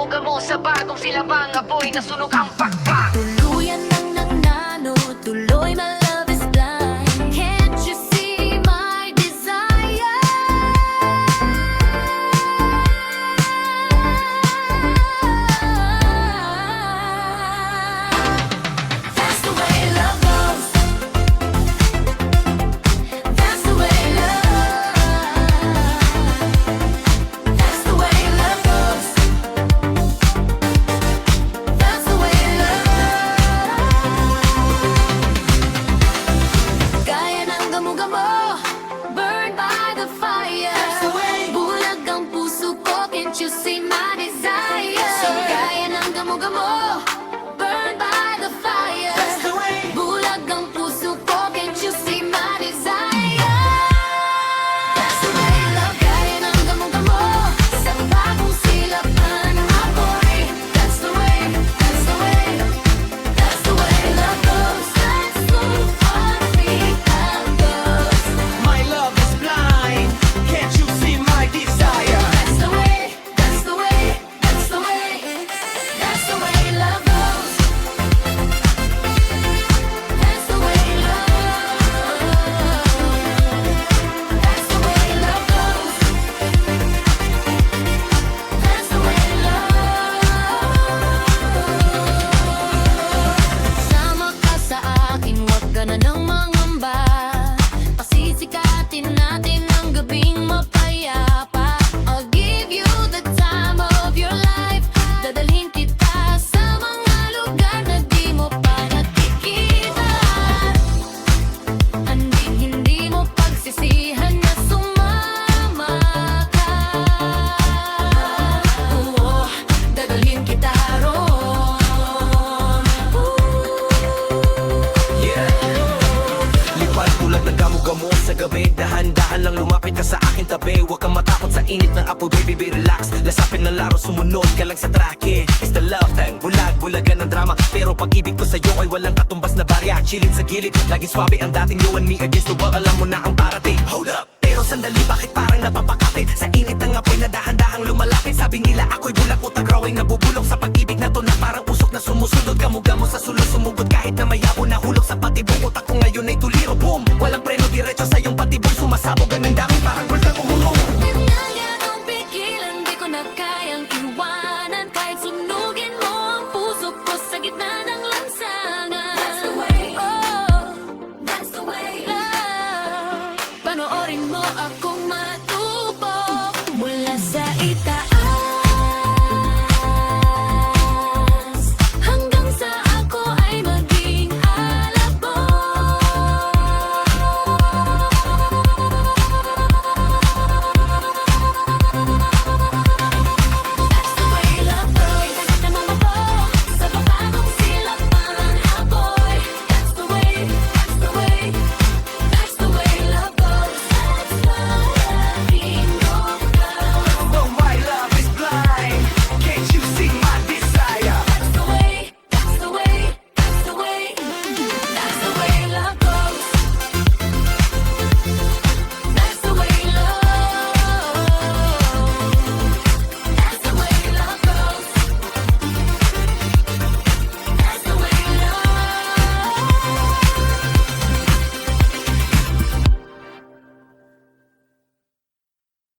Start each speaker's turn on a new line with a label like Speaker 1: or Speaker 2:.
Speaker 1: gamo-gamo sa bagong silabang apoy na sunog ang pakpak.
Speaker 2: Tuluyan ng nano, tuloy my love is blind. Can't you see my desire? That's the way love goes. That's the way That's the way love goes. That's the way Gaya ng gamo-gamo, burned by the fire. That's the way. Bulag ang puso ko, can't you see my desire? Gaya ng gamo-gamo, burned by the fire. That's the way. Bulag ang puso ko, can't you see my desire? That's the way love. Gaya ng gamo-gamo, sa bagong silaban ng apoy. That's the way, that's the way. That's the way love goes. Let's move on, see how it goes.
Speaker 3: My love is blind. Can't you see my desire?
Speaker 2: That's the way, that's the way, that's the way. That's the way love goes. That's the way love. That's the way love goes. That's the way Sama ka sa akin, wag ka na nang mangamba. Pasisikatin natin ang gabing mapayapa. I'll give you the time of your life. Dadalhin kita sa mga lugar na di mo pa nakikita. Hindi mo pagsisihan na sumama ka. Oo, dadalhin kita roon.
Speaker 3: Yeah. Lipad tulad ng gamo-gamo sa gabi. Dahan-dahan lang lumapit ka sa akin tabi. Huwag kang matakot sa init ng apoy, baby, be relax. Lasapin ng laro, sumunod ka lang sa trake. It's the love time, bulag-bulagan ng drama. Pero pag-ibig ko sa'yo ay walang katumbas na barya. Chilling sa gilid, laging swabe ang dating you and me against the world. Alam mo na ang parating. Hold up! Pero sandali, bakit parang napapakapit? Sa init ng apoy na dahan-dahang lumalapit. Sabi nila ako'y bulak, utak growing nabubulok sa pag-ibig na to na parang usok na sumusunod. Gamo-gamo sa sulong sumugod kahit na mayabo na hulog sa patibong utak ko ngayon ay tuliro. Boom! Walang preno, diretso sa'yo